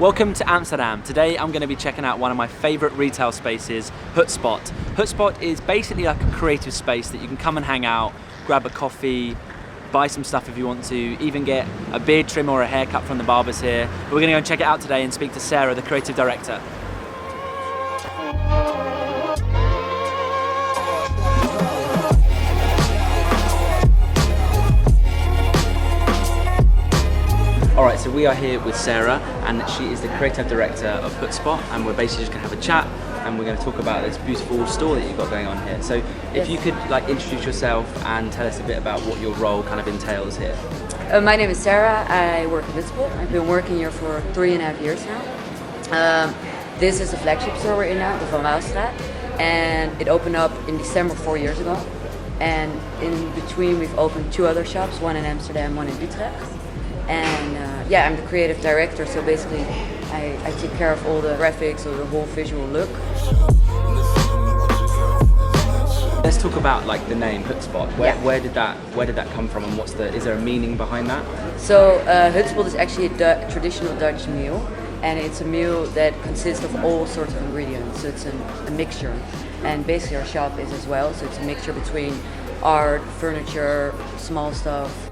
Welcome to Amsterdam. Today I'm going to be checking out one of my favourite retail spaces, Hutspot. Hutspot is basically like a creative space that you can come and hang out, grab a coffee, buy some stuff if you want to, even get a beard trim or a haircut from the barbers here. But we're going to go and check it out today and speak to Sarah, the creative director. Alright, so we are here with Sarah, and she is the creative director of Hutspot, and we're basically just going to have a chat and we're going to talk about this beautiful store that you've got going on here. So if you could introduce yourself and tell us a bit about what your role kind of entails here. My name is Sarah. I work at Hutspot. I've been working here for 3.5 years now. This is the flagship store we're in now, the Van Waalstraat, and it opened up in December 4 years ago. And in between we've opened 2 other shops, one in Amsterdam, one in Utrecht. And I'm the creative director, so basically I take care of all the graphics or the whole visual look. Let's talk about the name Hutspot. Where did that come from, and is there a meaning behind that? So Hutspot is actually a traditional Dutch meal, and it's a meal that consists of all sorts of ingredients. So it's a mixture, and basically our shop is as well. So it's a mixture between art, furniture, small stuff.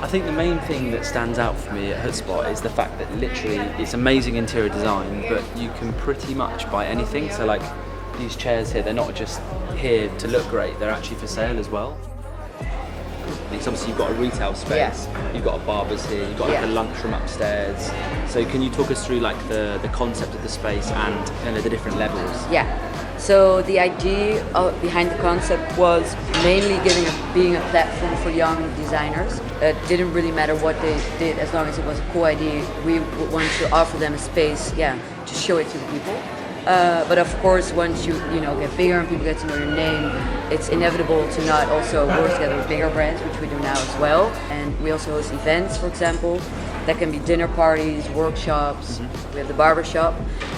I think the main thing that stands out for me at Hutspot is the fact that literally it's amazing interior design, but you can pretty much buy anything. So these chairs here, they're not just here to look great, they're actually for sale as well. Because obviously you've got a retail space, you've got a barber's here, you've got a lunchroom upstairs. So can you talk us through the concept of the space and the different levels? Yeah. So the idea behind the concept was mainly being a platform for young designers. It didn't really matter what they did as long as it was a cool idea. We wanted to offer them a space, to show it to the people. But of course, once you get bigger and people get to know your name, it's inevitable to not also work together with bigger brands, which we do now as well. And we also host events, for example. That can be dinner parties, workshops. Mm-hmm. We have the barber shop,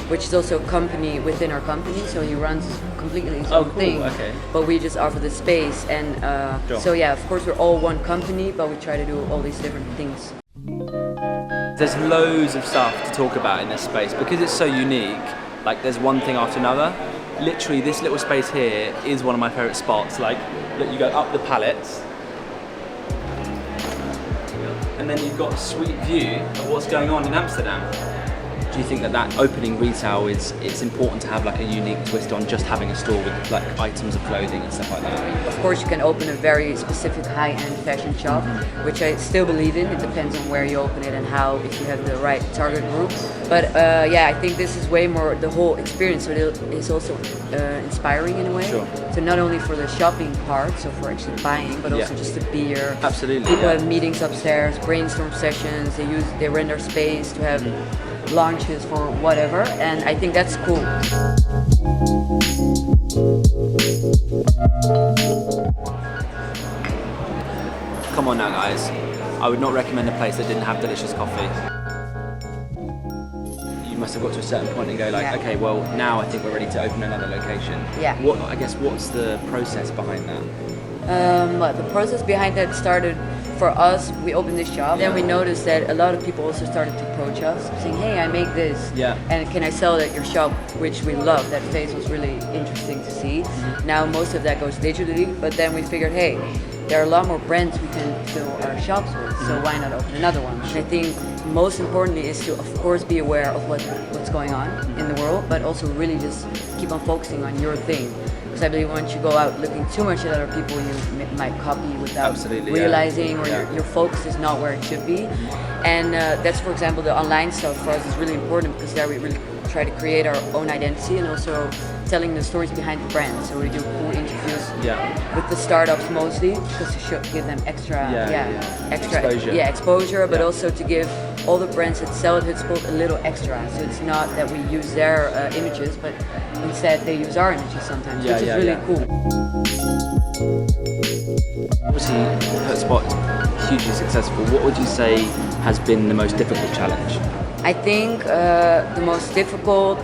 which is also a company within our company, so he runs completely his own thing. Okay. But we just offer the space, and of course we're all one company, but we try to do all these different things. There's loads of stuff to talk about in this space because it's so unique. There's one thing after another. Literally, this little space here is one of my favourite spots. Look, you go up the pallets, and then you've got a sweet view of what's going on in Amsterdam. Do you think that opening retail it's important to have a unique twist on just having a store with items of clothing and stuff like that? Of course, you can open a very specific high-end fashion shop, which I still believe in. It depends on where you open it and how, if you have the right target group. But I think this is way more the whole experience. So it's also inspiring in a way. Sure. So not only for the shopping part, so for actually buying, but also just the beer. Absolutely. People have meetings upstairs, brainstorm sessions. They rent our space to have launches for whatever, and I think that's cool. Come on now, guys. I would not recommend a place that didn't have delicious coffee. You must have got to a certain point and go okay, well now I think we're ready to open another location. Yeah. What's the process behind that? The process behind that started for us. We opened this shop, then we noticed that a lot of people also started to approach us saying, hey, I make this, and can I sell it at your shop, which we love. That phase was really interesting to see. Now most of that goes digitally, but then we figured, hey, there are a lot more brands we can fill our shops with, so why not open another one? And I think most importantly is to, of course, be aware of what's going on in the world, but also really just keep on focusing on your thing. Because I believe once you go out looking too much at other people, you might copy without realizing, or your focus is not where it should be. And that's, for example, the online stuff for us is really important, because there we really try to create our own identity and also telling the stories behind the brand. So we do cool interviews with the startups mostly, because to give them extra exposure, but also to give all the brands that sell at Hutspot a little extra. So it's not that we use their images, but instead they use our images sometimes, which is really cool. Obviously, Hutspot is hugely successful. What would you say has been the most difficult challenge? I think the most difficult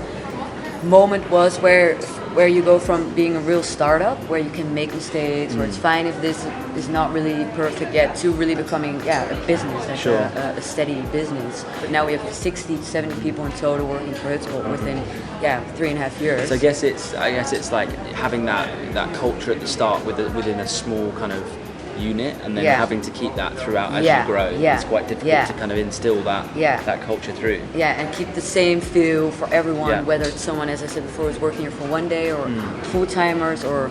moment was where where you go from being a real startup, where you can make mistakes, where it's fine if this is not really perfect yet, to really becoming a business, like a steady business. But now we have 60 to 70 people in total working for Hutspot within 3.5 years. So I guess it's like having that culture at the start within a small kind of unit, and then having to keep that throughout as you grow. It's quite difficult to kind of instill that culture through. And keep the same feel for everyone, whether it's someone, as I said before, who's working here for one day, or full-timers, or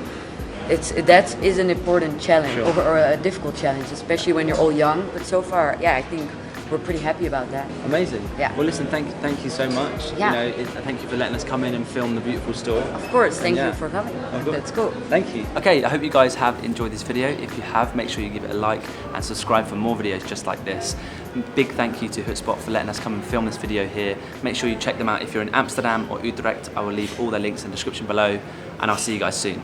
that is an important challenge, or a difficult challenge, especially when you're all young. But so far, I think we're pretty happy about that. Amazing. Yeah. Well, listen, thank you so much. Yeah. You know, thank you for letting us come in and film the beautiful store. Of course. Thank you for coming. That's cool. Thank you. Okay, I hope you guys have enjoyed this video. If you have, make sure you give it a like and subscribe for more videos just like this. Big thank you to Hutspot for letting us come and film this video here. Make sure you check them out if you're in Amsterdam or Utrecht. I will leave all their links in the description below, and I'll see you guys soon.